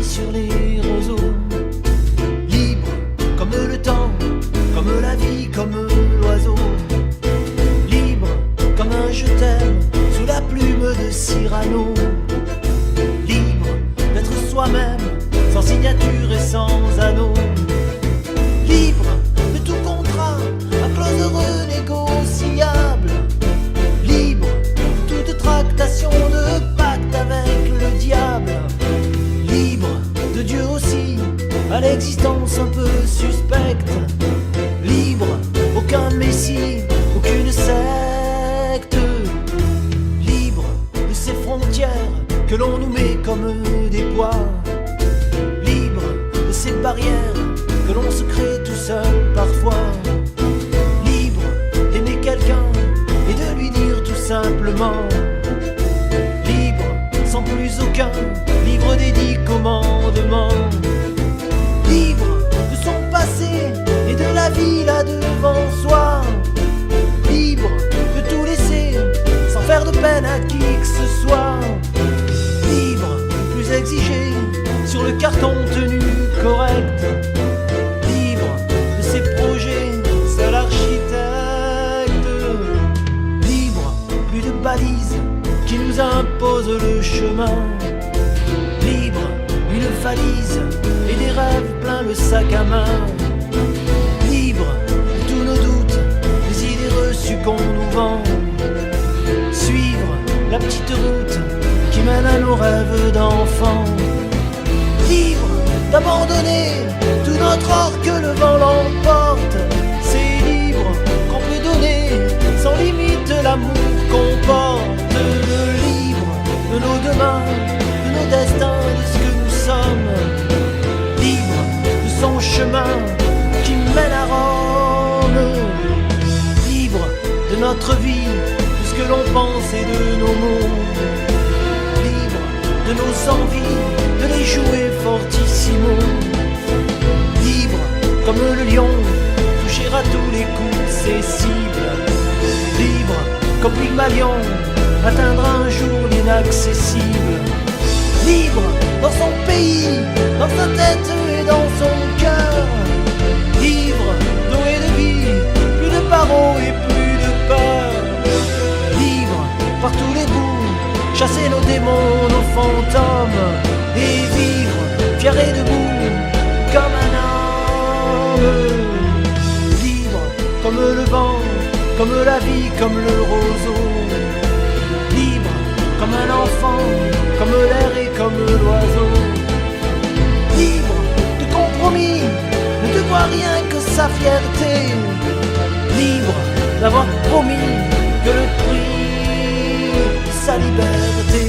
sur les roseaux. Libre comme le temps, comme la vie, comme l'oiseau. Libre comme un je t'aime sous la plume de Cyrano. Libre d'être soi-même, sans signature et sans anneau. Libre de tout contrat, à clause renégociable. Libre de toute tractation, de pacte avec le diable. Libre de Dieu aussi, à l'existence un peu suspecte. Libre, aucun messie, aucune secte. Libre de ces frontières que l'on nous met comme des poids. Libre de ces barrières que l'on se crée tout seul parfois. Libre d'aimer quelqu'un et de lui dire tout simplement. Libre sans plus aucun livre des 10 commandements. Libre de son passé et de la vie là devant soi. Libre de tout laisser sans faire de peine à qui que ce soit. Libre de plus exiger sur le carton tenu correct. Libre de ses projets, seul architecte. Libre, plus de balises qui nous imposent le chemin. Libre, une valise et des rêves plein le sac à main. Libre de tous nos doutes, des idées reçues qu'on nous vend. Suivre la petite route qui mène à nos rêves d'enfants. Libre d'abandonner tout notre or que le vent l'emporte. C'est libre qu'on peut donner sans limite l'amour qu'on porte. Libre de nos demain, de nos destins, de ce que nous sommes. Libre de son chemin qui mène à Rome. Libre de notre vie, de ce que l'on pense et de nos mots. Libre de nos envies, de les jouer fortissimo. Libre comme le lion, toucher à tous les coups ses cibles. Libre comme Pygmalion, atteindre un jour l'inaccessible. Libre dans son pays, dans sa tête et dans son cœur. Libre d'eau et de vie, plus de barreaux et plus de peur. Libre par tous les bouts, chasser nos démons, nos fantômes, et vivre fier et debout comme un homme. Libre comme le vent, comme la vie, comme le roseau. Libre comme un enfant, comme l'air et comme l'oiseau. Libre de compromis, ne devoir rien que sa fierté. Libre d'avoir promis que le prix de sa liberté.